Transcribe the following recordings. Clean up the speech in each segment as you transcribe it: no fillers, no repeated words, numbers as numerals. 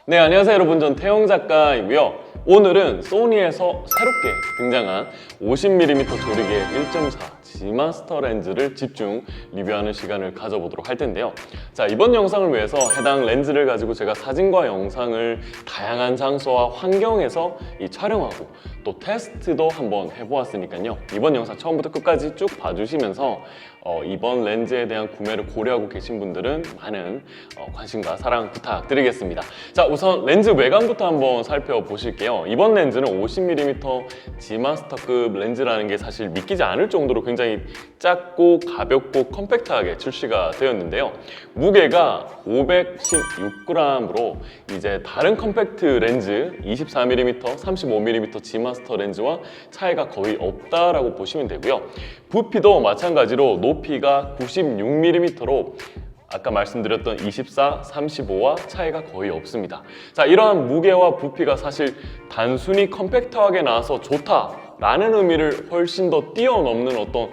네, 안녕하세요 여러분. 전 태영 작가이고요. 오늘은 소니에서 새롭게 등장한 50mm 조리개 1.4 G마스터 렌즈를 집중 리뷰하는 시간을 가져보도록 할 텐데요. 자, 이번 영상을 위해서 해당 렌즈를 가지고 제가 사진과 영상을 다양한 장소와 환경에서 촬영하고 또 테스트도 한번 해보았으니까요. 이번 영상 처음부터 끝까지 쭉 봐주시면서 이번 렌즈에 대한 구매를 고려하고 계신 분들은 많은 관심과 사랑 부탁드리겠습니다. 자, 우선 렌즈 외관부터 한번 살펴보실게요. 이번 렌즈는 50mm G마스터급 렌즈라는 게 사실 믿기지 않을 정도로 굉장히 작고 가볍고 컴팩트하게 출시가 되었는데요. 무게가 516g으로 이제 다른 컴팩트 렌즈 24mm, 35mm G마스터 렌즈와 차이가 거의 없다라고 보시면 되고요. 부피도 마찬가지로 높이가 96mm로 아까 말씀드렸던 24, 35와 차이가 거의 없습니다. 자, 이러한 무게와 부피가 사실 단순히 컴팩트하게 나와서 좋다라는 의미를 훨씬 더 뛰어넘는 어떤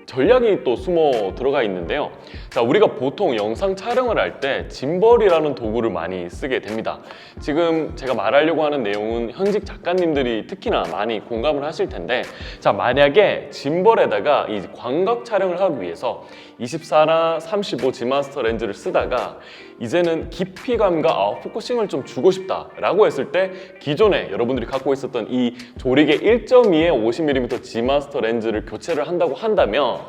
전략이 또 숨어 들어가 있는데요. 자, 우리가 보통 영상 촬영을 할 때 짐벌이라는 도구를 많이 쓰게 됩니다. 지금 제가 말하려고 하는 내용은 현직 작가님들이 특히나 많이 공감을 하실 텐데, 자, 만약에 짐벌에다가 이 광각 촬영을 하기 위해서 24나 35 G마스터 렌즈를 쓰다가 이제는 깊이감과 포커싱을 좀 주고 싶다라고 했을 때 기존에 여러분들이 갖고 있었던 이 조리개 1.2의 50mm G마스터 렌즈를 교체를 한다고 한다면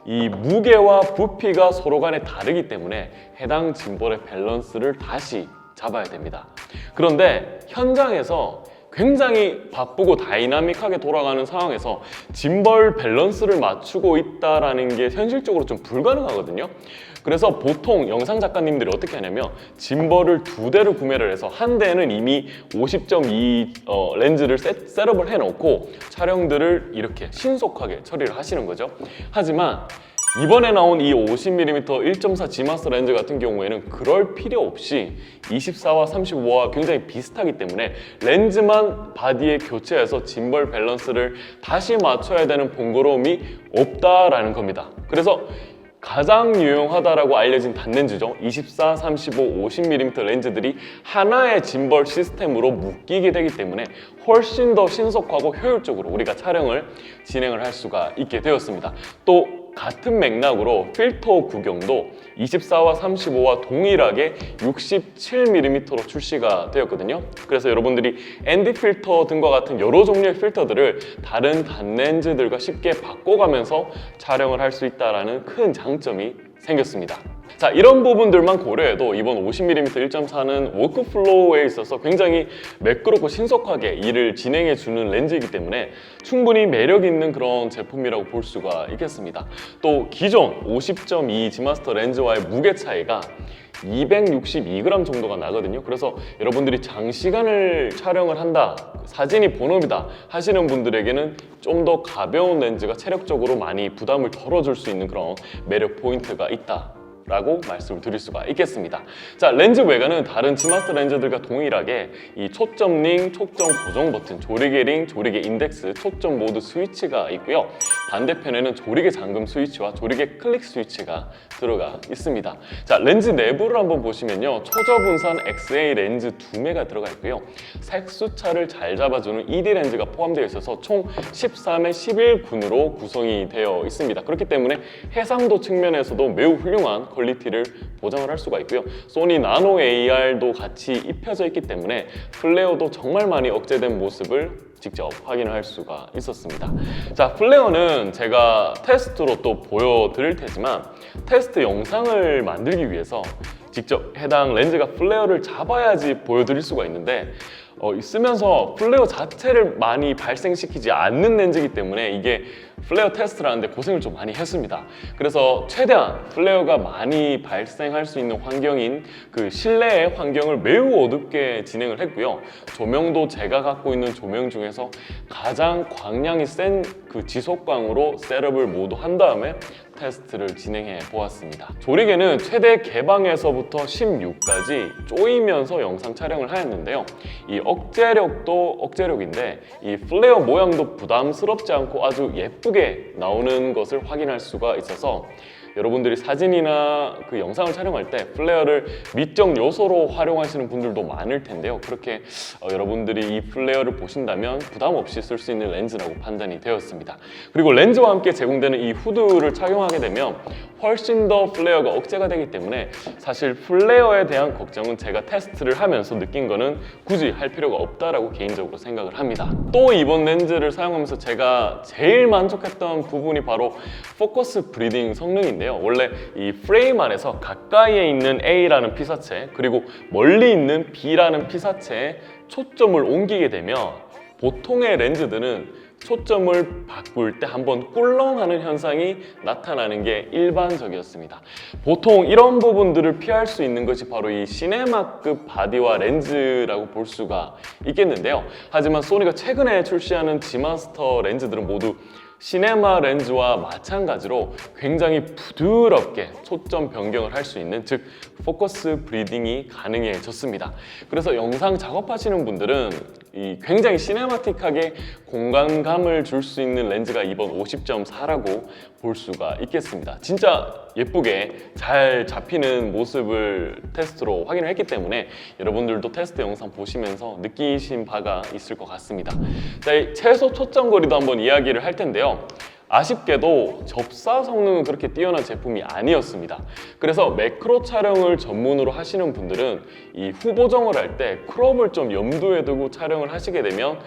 이 무게와 부피가 서로 간에 다르기 때문에 해당 짐벌의 밸런스를 다시 잡아야 됩니다. 그런데 현장에서 굉장히 바쁘고 다이나믹하게 돌아가는 상황에서 짐벌 밸런스를 맞추고 있다는 게 현실적으로 좀 불가능하거든요. 그래서 보통 영상 작가님들이 어떻게 하냐면 짐벌을 2대를 구매를 해서 한 대는 이미 50.2 렌즈를 셋업을 해놓고 촬영들을 이렇게 신속하게 처리를 하시는 거죠. 하지만 이번에 나온 이 50mm 1.4 G마스터 렌즈 같은 경우에는 그럴 필요 없이 24와 35와 굉장히 비슷하기 때문에 렌즈만 바디에 교체해서 짐벌 밸런스를 다시 맞춰야 되는 번거로움이 없다라는 겁니다. 그래서 가장 유용하다라고 알려진 단렌즈죠. 24, 35, 50mm 렌즈들이 하나의 짐벌 시스템으로 묶이게 되기 때문에 훨씬 더 신속하고 효율적으로 우리가 촬영을 진행을 할 수가 있게 되었습니다. 또 같은 맥락으로 필터 구경도 24와 35와 동일하게 67mm로 출시가 되었거든요. 그래서 여러분들이 ND 필터 등과 같은 여러 종류의 필터들을 다른 단렌즈들과 쉽게 바꿔가면서 촬영을 할 수 있다는 큰 장점이 생겼습니다. 자, 이런 부분들만 고려해도 이번 50mm 1.4는 워크플로우에 있어서 굉장히 매끄럽고 신속하게 일을 진행해주는 렌즈이기 때문에 충분히 매력 있는 그런 제품이라고 볼 수가 있겠습니다. 또 기존 50.2 G마스터 렌즈와의 무게 차이가 262g 정도가 나거든요. 그래서 여러분들이 장시간을 촬영을 한다, 사진이 본업이다 하시는 분들에게는 좀 더 가벼운 렌즈가 체력적으로 많이 부담을 덜어줄 수 있는 그런 매력 포인트가 있다 라고 말씀을 드릴 수가 있겠습니다. 자, 렌즈 외관은 다른 G마스터 렌즈들과 동일하게 이 초점 링, 초점 고정 버튼, 조리개 링, 조리개 인덱스, 초점 모드 스위치가 있고요. 반대편에는 조리개 잠금 스위치와 조리개 클릭 스위치가 들어가 있습니다. 자, 렌즈 내부를 한번 보시면요. 초저분산 XA 렌즈 2매가 들어가 있고요. 색수차를 잘 잡아주는 2D 렌즈가 포함되어 있어서 총 13에 11군으로 구성이 되어 있습니다. 그렇기 때문에 해상도 측면에서도 매우 훌륭한 퀄리티를 보장을 할 수가 있고요. 소니 나노 AR도 같이 입혀져 있기 때문에 플레어도 정말 많이 억제된 모습을 직접 확인을 할 수가 있었습니다. 자, 플레어는 제가 테스트로 또 보여드릴 테지만 테스트 영상을 만들기 위해서 직접 해당 렌즈가 플레어를 잡아야지 보여드릴 수가 있는데 쓰면서 플레어 자체를 많이 발생시키지 않는 렌즈이기 때문에 이게 플레어 테스트를 하는데 고생을 좀 많이 했습니다. 그래서 최대한 플레어가 많이 발생할 수 있는 환경인 실내의 환경을 매우 어둡게 진행을 했고요. 조명도 제가 갖고 있는 조명 중에서 가장 광량이 센 지속광으로 셋업을 모두 한 다음에 테스트를 진행해 보았습니다. 조리개는 최대 개방에서부터 16까지 조이면서 영상 촬영을 하였는데요. 이 억제력도 억제력인데 이 플레어 모양도 부담스럽지 않고 아주 예쁘게 나오는 것을 확인할 수가 있어서 여러분들이 사진이나 그 영상을 촬영할 때 플레어를 미적 요소로 활용하시는 분들도 많을 텐데요. 그렇게 여러분들이 이 플레어를 보신다면 부담 없이 쓸 수 있는 렌즈라고 판단이 되었습니다. 그리고 렌즈와 함께 제공되는 이 후드를 착용하게 되면 훨씬 더 플레어가 억제가 되기 때문에 사실 플레어에 대한 걱정은 제가 테스트를 하면서 느낀 거는 굳이 할 필요가 없다라고 개인적으로 생각을 합니다. 또 이번 렌즈를 사용하면서 제가 제일 만족했던 부분이 바로 포커스 브리딩 성능인데요. 원래 이 프레임 안에서 가까이에 있는 A라는 피사체 그리고 멀리 있는 B라는 피사체에 초점을 옮기게 되면 보통의 렌즈들은 초점을 바꿀 때 한번 꿀렁하는 현상이 나타나는 게 일반적이었습니다. 보통 이런 부분들을 피할 수 있는 것이 바로 이 시네마급 바디와 렌즈라고 볼 수가 있겠는데요. 하지만 소니가 최근에 출시하는 G마스터 렌즈들은 모두 시네마 렌즈와 마찬가지로 굉장히 부드럽게 초점 변경을 할 수 있는, 즉 포커스 브리딩이 가능해졌습니다. 그래서 영상 작업하시는 분들은 이 굉장히 시네마틱하게 공간감을 줄 수 있는 렌즈가 이번 50.4라고 볼 수가 있겠습니다. 진짜 예쁘게 잘 잡히는 모습을 테스트로 확인을 했기 때문에 여러분들도 테스트 영상 보시면서 느끼신 바가 있을 것 같습니다. 자, 이 최소 초점 거리도 한번 이야기를 할 텐데요. 아쉽게도 접사 성능은 그렇게 뛰어난 제품이 아니었습니다. 그래서 매크로 촬영을 전문으로 하시는 분들은 이 후보정을 할 때 크롭을 좀 염두에 두고 촬영을 하시게 되면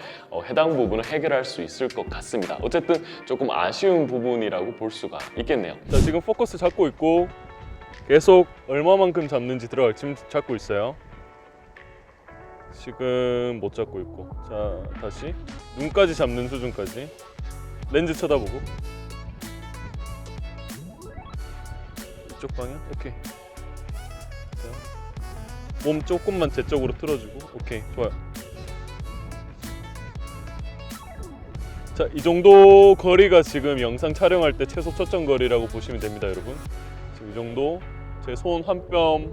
해당 부분을 해결할 수 있을 것 같습니다. 어쨌든 조금 아쉬운 부분이라고 볼 수가 있겠네요. 자, 지금 포커스 잡고 있고 계속 얼마만큼 잡는지 들어갈 지금 잡고 있어요. 지금 못 잡고 있고, 자 다시 눈까지 잡는 수준까지 렌즈 쳐다보고 이쪽 방향 오케이. 자, 몸 조금만 제 쪽으로 틀어주고 오케이 좋아요. 자, 이 정도 거리가 지금 영상 촬영할 때 최소 초점 거리라고 보시면 됩니다, 여러분. 지금 이 정도 제 손 한 뼘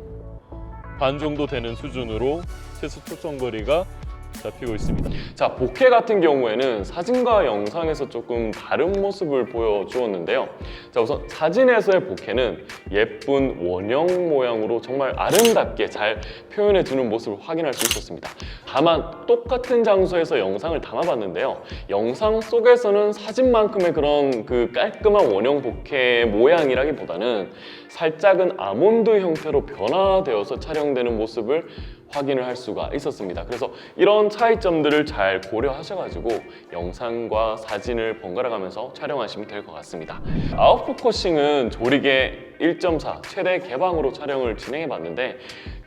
반 정도 되는 수준으로 최소 초점 거리가 잡히고 있습니다. 자, 보케 같은 경우에는 사진과 영상에서 조금 다른 모습을 보여주었는데요. 자, 우선 사진에서의 보케는 예쁜 원형 모양으로 정말 아름답게 잘 표현해주는 모습을 확인할 수 있었습니다. 다만 똑같은 장소에서 영상을 담아봤는데요. 영상 속에서는 사진만큼의 그런 그 깔끔한 원형 보케 모양이라기보다는 살짝은 아몬드 형태로 변화되어서 촬영되는 모습을 확인을 할 수가 있었습니다. 그래서 이런 차이점들을 잘 고려하셔가지고 영상과 사진을 번갈아 가면서 촬영하시면 될 것 같습니다. 아웃포커싱은 조리개 1.4 최대 개방으로 촬영을 진행해 봤는데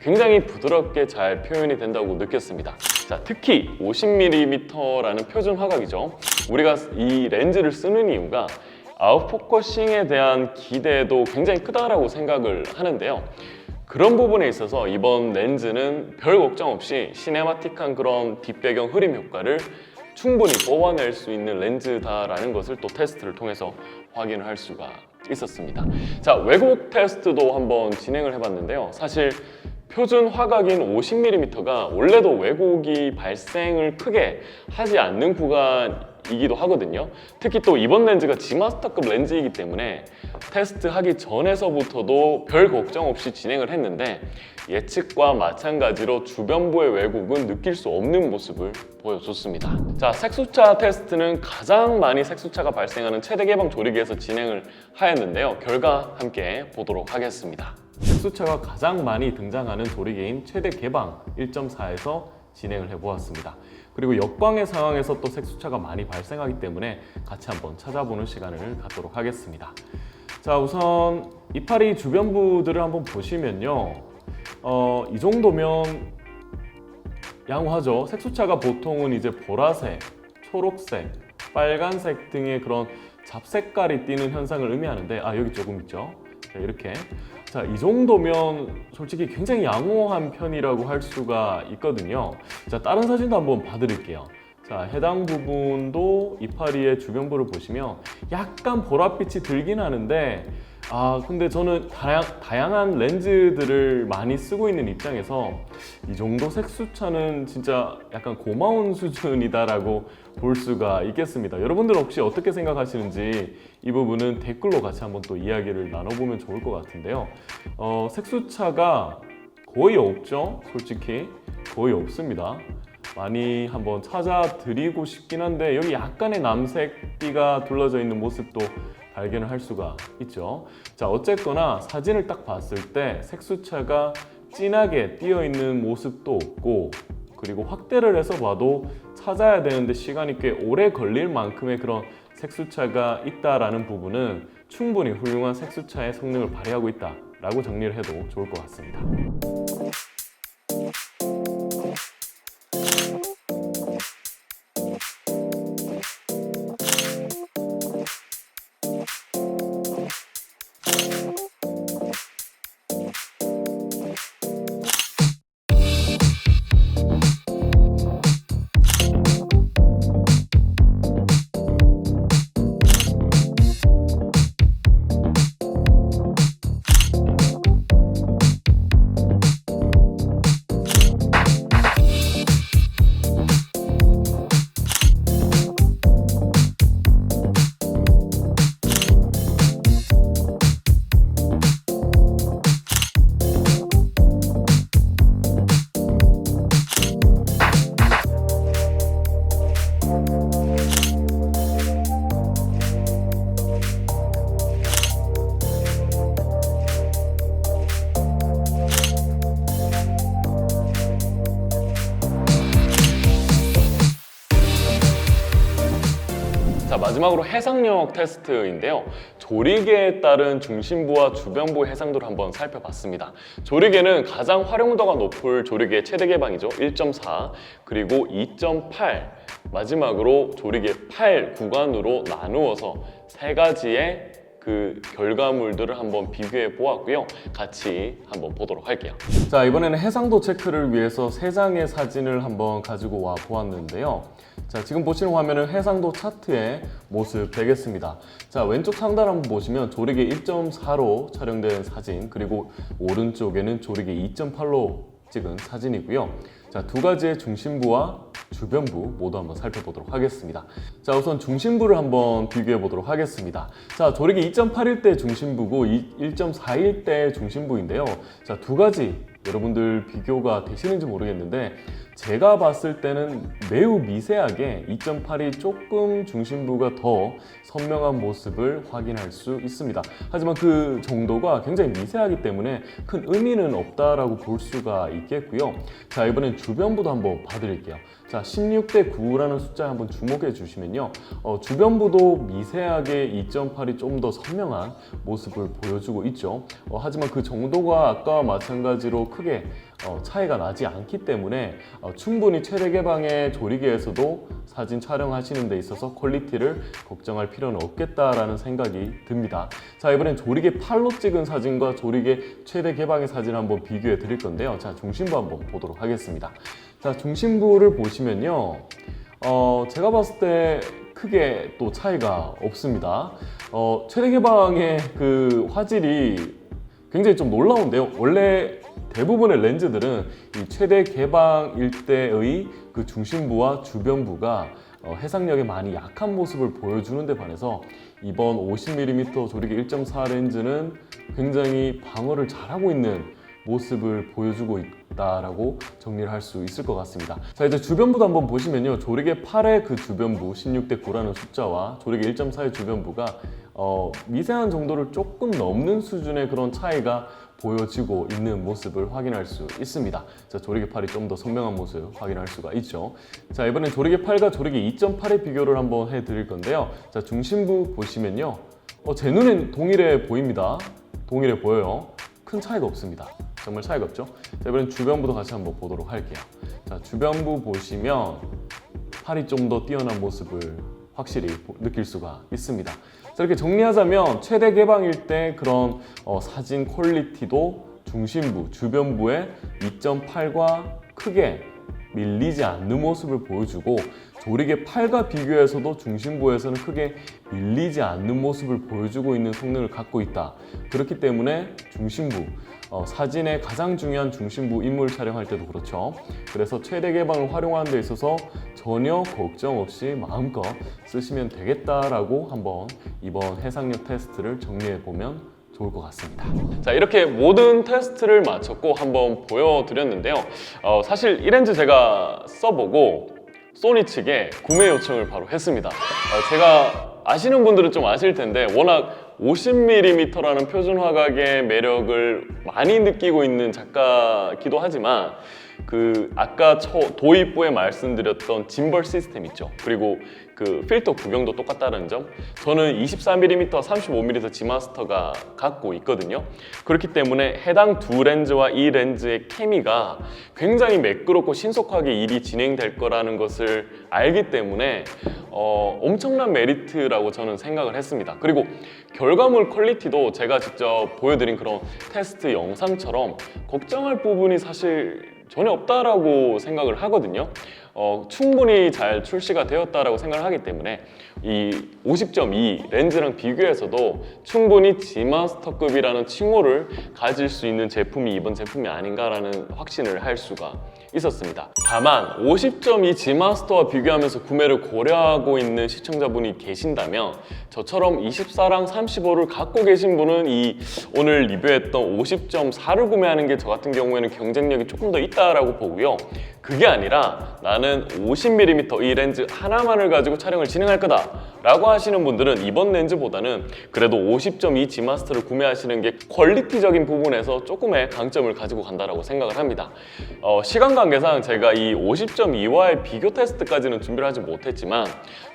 굉장히 부드럽게 잘 표현이 된다고 느꼈습니다. 자, 특히 50mm라는 표준 화각이죠. 우리가 이 렌즈를 쓰는 이유가 아웃포커싱에 대한 기대도 굉장히 크다라고 생각을 하는데요. 그런 부분에 있어서 이번 렌즈는 별 걱정 없이 시네마틱한 그런 뒷배경 흐림 효과를 충분히 뽑아낼 수 있는 렌즈다라는 것을 또 테스트를 통해서 확인을 할 수가 있었습니다. 자, 왜곡 테스트도 한번 진행을 해봤는데요. 사실 표준 화각인 50mm가 원래도 왜곡이 발생을 크게 하지 않는 구간이기도 하거든요. 특히 또 이번 렌즈가 G마스터급 렌즈이기 때문에 테스트하기 전에서부터도 별 걱정 없이 진행을 했는데 예측과 마찬가지로 주변부의 왜곡은 느낄 수 없는 모습을 보여줬습니다. 자, 색수차 테스트는 가장 많이 색수차가 발생하는 최대 개방 조리개에서 진행을 하였는데요. 결과 함께 보도록 하겠습니다. 색수차가 가장 많이 등장하는 조리개인 최대 개방 1.4에서 진행을 해보았습니다. 그리고 역광의 상황에서 또 색수차가 많이 발생하기 때문에 같이 한번 찾아보는 시간을 갖도록 하겠습니다. 자, 우선 이파리 주변부들을 한번 보시면요. 이 정도면 양호하죠. 색수차가 보통은 이제 보라색, 초록색, 빨간색 등의 그런 잡색깔이 띠는 현상을 의미하는데 여기 조금 있죠. 자, 이렇게. 자, 이 정도면 솔직히 굉장히 양호한 편이라고 할 수가 있거든요. 자, 다른 사진도 한번 봐드릴게요. 자, 자, 해당 부분도 이파리의 주변부를 보시면 약간 보랏빛이 들긴 하는데 근데 저는 다양한 렌즈들을 많이 쓰고 있는 입장에서 이 정도 색수차는 진짜 약간 고마운 수준이다라고 볼 수가 있겠습니다. 여러분들 혹시 어떻게 생각하시는지 이 부분은 댓글로 같이 한번 또 이야기를 나눠보면 좋을 것 같은데요. 색수차가 거의 없죠? 솔직히 거의 없습니다. 많이 한번 찾아드리고 싶긴 한데 여기 약간의 남색기가 둘러져 있는 모습도 발견을 할 수가 있죠. 자, 어쨌거나 사진을 딱 봤을 때 색수차가 진하게 띄어 있는 모습도 없고, 그리고 확대를 해서 봐도 찾아야 되는데 시간이 꽤 오래 걸릴 만큼의 그런 색수차가 있다라는 부분은 충분히 훌륭한 색수차의 성능을 발휘하고 있다라고 정리를 해도 좋을 것 같습니다. 자, 마지막으로 해상력 테스트인데요. 조리개에 따른 중심부와 주변부 해상도를 한번 살펴봤습니다. 조리개는 가장 활용도가 높을 조리개의 최대 개방이죠. 1.4 그리고 2.8 마지막으로 조리개 8 구간으로 나누어서 세 가지의 그 결과물들을 한번 비교해 보았고요. 같이 한번 보도록 할게요. 자, 이번에는 해상도 체크를 위해서 세 장의 사진을 한번 가지고 와 보았는데요. 자, 지금 보시는 화면은 해상도 차트의 모습 되겠습니다. 자, 왼쪽 상단 한번 보시면 조리개 1.4로 촬영된 사진, 그리고 오른쪽에는 조리개 2.8로 찍은 사진이고요. 자, 두 가지의 중심부와 주변부 모두 한번 살펴보도록 하겠습니다. 자, 우선 중심부를 한번 비교해 보도록 하겠습니다. 자, 조리개 2.8일 때 중심부고 1.4일 때 중심부인데요. 자, 두 가지 여러분들 비교가 되시는지 모르겠는데 제가 봤을 때는 매우 미세하게 2.8이 조금 중심부가 더 선명한 모습을 확인할 수 있습니다. 하지만 그 정도가 굉장히 미세하기 때문에 큰 의미는 없다라고 볼 수가 있겠고요. 자, 이번엔 주변부도 한번 봐드릴게요. 자, 16대 9라는 숫자에 한번 주목해 주시면요. 주변부도 미세하게 2.8이 좀 더 선명한 모습을 보여주고 있죠. 하지만 그 정도가 아까와 마찬가지로 크게 차이가 나지 않기 때문에 충분히 최대 개방의 조리개에서도 사진 촬영하시는 데 있어서 퀄리티를 걱정할 필요는 없겠다라는 생각이 듭니다. 자, 이번엔 조리개 8로 찍은 사진과 조리개 최대 개방의 사진을 한번 비교해 드릴 건데요. 자, 중심부 한번 보도록 하겠습니다. 자, 중심부를 보시면요. 제가 봤을 때 크게 또 차이가 없습니다. 최대 개방의 그 화질이 굉장히 좀 놀라운데요. 원래 대부분의 렌즈들은 이 최대 개방일 때의 그 중심부와 주변부가 해상력에 많이 약한 모습을 보여주는 데 반해서 이번 50mm 조리개 1.4 렌즈는 굉장히 방어를 잘하고 있는 모습을 보여주고 있다라고 정리를 할 수 있을 것 같습니다. 자, 이제 주변부도 한번 보시면요. 조리개 8의 그 주변부 16대 9라는 숫자와 조리개 1.4의 주변부가 미세한 정도를 조금 넘는 수준의 그런 차이가 보여지고 있는 모습을 확인할 수 있습니다. 자, 조리개 8이 좀 더 선명한 모습 확인할 수가 있죠. 자, 이번엔 조리개 8과 조리개 2.8의 비교를 한번 해드릴 건데요. 자, 중심부 보시면요. 제 눈엔 동일해 보입니다. 동일해 보여요. 큰 차이가 없습니다. 정말 차이가 없죠? 자, 이번엔 주변부도 같이 한번 보도록 할게요. 자, 주변부 보시면 팔이 좀 더 뛰어난 모습을 확실히 느낄 수가 있습니다. 자, 이렇게 정리하자면 최대 개방일 때 그런 사진 퀄리티도 중심부, 주변부의 2.8과 크게 밀리지 않는 모습을 보여주고 조리개 팔과 비교해서도 중심부에서는 크게 밀리지 않는 모습을 보여주고 있는 성능을 갖고 있다. 그렇기 때문에 중심부, 사진의 가장 중요한 중심부 인물 촬영할 때도 그렇죠. 그래서 최대 개방을 활용하는 데 있어서 전혀 걱정 없이 마음껏 쓰시면 되겠다라고 한번 이번 해상력 테스트를 정리해 보면 좋을 것 같습니다. 자, 이렇게 모든 테스트를 마쳤고 한번 보여드렸는데요. 사실 이 렌즈 제가 써보고 소니 측에 구매 요청을 바로 했습니다. 제가 아시는 분들은 좀 아실 텐데 워낙 50mm라는 표준 화각의 매력을 많이 느끼고 있는 작가기도 하지만 아까 도입부에 말씀드렸던 짐벌 시스템 있죠. 그리고 그 필터 구경도 똑같다는 점. 저는 24mm, 35mm G마스터가 갖고 있거든요. 그렇기 때문에 해당 두 렌즈와 이 렌즈의 케미가 굉장히 매끄럽고 신속하게 일이 진행될 거라는 것을 알기 때문에 엄청난 메리트라고 저는 생각을 했습니다. 그리고 결과물 퀄리티도 제가 직접 보여드린 그런 테스트 영상처럼 걱정할 부분이 사실 전혀 없다라고 생각을 하거든요. 충분히 잘 출시가 되었다라고 생각을 하기 때문에 이 50.2 렌즈랑 비교해서도 충분히 G마스터급이라는 칭호를 가질 수 있는 제품이 이번 제품이 아닌가라는 확신을 할 수가 있었습니다. 다만 50.2 G마스터와 비교하면서 구매를 고려하고 있는 시청자분이 계신다면 저처럼 24랑 35를 갖고 계신 분은 이 오늘 리뷰했던 50.4를 구매하는 게 저 같은 경우에는 경쟁력이 조금 더 있다라고 보고요. 그게 아니라 나는 50mm 이 렌즈 하나만을 가지고 촬영을 진행할 거다 라고 하시는 분들은 이번 렌즈보다는 그래도 50.2 G마스터를 구매하시는 게 퀄리티적인 부분에서 조금의 강점을 가지고 간다라고 생각을 합니다. 시간 관계상 제가 이 50.2와의 비교 테스트까지는 준비를 하지 못했지만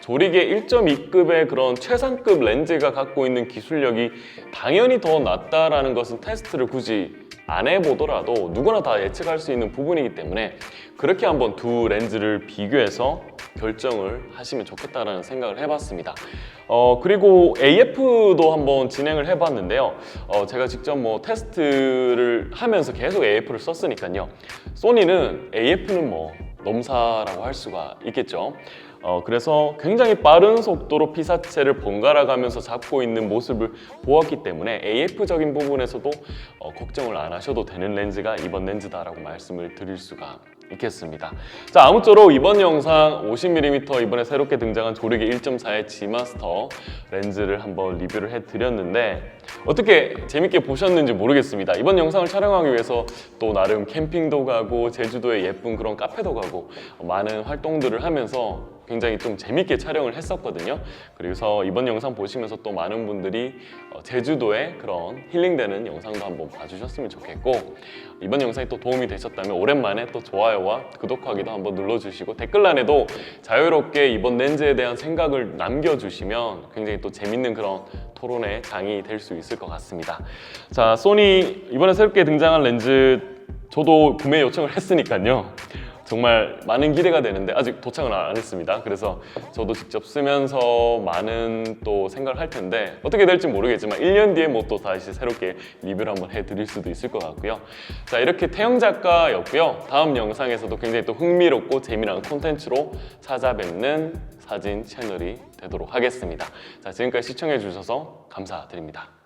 조리개 1.2급의 그런 최상급 렌즈가 갖고 있는 기술력이 당연히 더 낫다라는 것은 테스트를 굳이 안 해보더라도 누구나 다 예측할 수 있는 부분이기 때문에 그렇게 한번 두 렌즈를 비교해서 결정을 하시면 좋겠다라는 생각을 해봤습니다. 그리고 AF도 한번 진행을 해봤는데요. 제가 직접 뭐 테스트를 하면서 계속 AF를 썼으니까요. 소니는 AF는 뭐 넘사라고 할 수가 있겠죠. 그래서 굉장히 빠른 속도로 피사체를 번갈아 가면서 잡고 있는 모습을 보았기 때문에 AF적인 부분에서도 걱정을 안 하셔도 되는 렌즈가 이번 렌즈다라고 말씀을 드릴 수가 있겠습니다. 자, 아무쪼록 이번 영상 50mm 이번에 새롭게 등장한 조리개 1.4의 G마스터 렌즈를 한번 리뷰를 해드렸는데 어떻게 재밌게 보셨는지 모르겠습니다. 이번 영상을 촬영하기 위해서 또 나름 캠핑도 가고 제주도에 예쁜 그런 카페도 가고 많은 활동들을 하면서 굉장히 좀 재밌게 촬영을 했었거든요. 그래서 이번 영상 보시면서 또 많은 분들이 제주도의 그런 힐링되는 영상도 한번 봐주셨으면 좋겠고 이번 영상이 또 도움이 되셨다면 오랜만에 또 좋아요와 구독하기도 한번 눌러주시고 댓글란에도 자유롭게 이번 렌즈에 대한 생각을 남겨주시면 굉장히 또 재밌는 그런 토론의 장이 될 수 있을 것 같습니다. 자, 소니 이번에 새롭게 등장한 렌즈 저도 구매 요청을 했으니까요. 정말 많은 기대가 되는데 아직 도착은 안 했습니다. 그래서 저도 직접 쓰면서 많은 또 생각을 할 텐데 어떻게 될지 모르겠지만 1년 뒤에 뭐 또 다시 새롭게 리뷰를 한번 해드릴 수도 있을 것 같고요. 자, 이렇게 태영 작가였고요. 다음 영상에서도 굉장히 또 흥미롭고 재미난 콘텐츠로 찾아뵙는 사진 채널이 되도록 하겠습니다. 자, 지금까지 시청해 주셔서 감사드립니다.